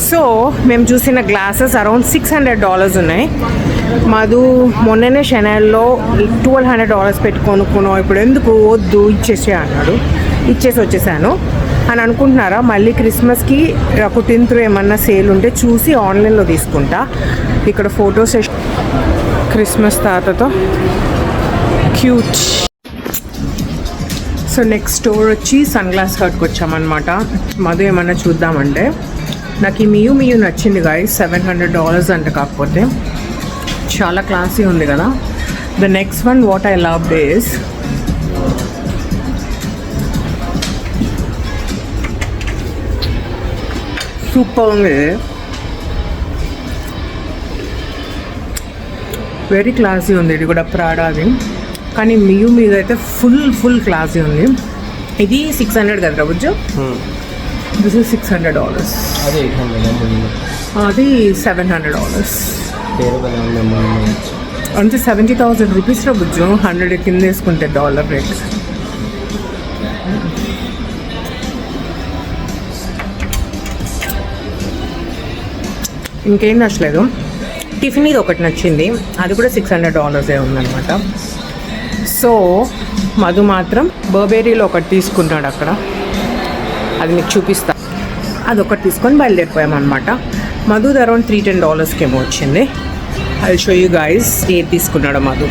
So మేము చూసిన glasses around $600 ఉన్నాయి. మధు మొన్ననే షెనైల్లో $1,200 పెట్టి కొనుక్కున్నావు, ఇప్పుడు ఎందుకు వద్దు ఇచ్చేసే అన్నాడు. ఇచ్చేసి వచ్చేసాను అని అనుకుంటున్నారా? మళ్ళీ క్రిస్మస్కి 14th ఏమన్నా సేల్ ఉంటే చూసి ఆన్లైన్లో తీసుకుంటా. ఇక్కడ ఫోటో సెషన్ క్రిస్మస్ తాతతో క్యూట్. సో నెక్స్ట్ స్టోర్ వచ్చి సన్ గ్లాస్ హట్కి వచ్చామన్నమాట. మధు ఏమన్నా చూద్దామంటే నాకు ఈ మియూ నచ్చింది గాయ్స్, $700 అంట. కాకపోతే చాలా క్లాసీ ఉంది కదా. The next one what I love is super ఉంది, వెరీ క్లాసీ ఉంది. ఇది కూడా ప్రాడాది, కానీ మియూ మీద అయితే ఫుల్ క్లాసీ ఉంది. ఇది 600 కదా బుజ్జు? This is $600. అది $700. అంటే 70,000 రూపీస్లో బుజ్జు. 100 కింద వేసుకుంటే డాలర్ రేట్. ఇంకేం నచ్చలేదు. టిఫిన్ ఇది ఒకటి నచ్చింది, అది కూడా $600 ఉందన్నమాట. సో మధు మాత్రం బర్బెరీలో ఒకటి తీసుకున్నాడు అక్కడ, అది మీకు చూపిస్తా. అది ఒకటి తీసుకొని బయలుదేరిపోయామన్నమాట. మధుది అరౌండ్ $310 ఏమో వచ్చింది. ఐ షో యూ గైస్ ఏది తీసుకున్నాడో మధు.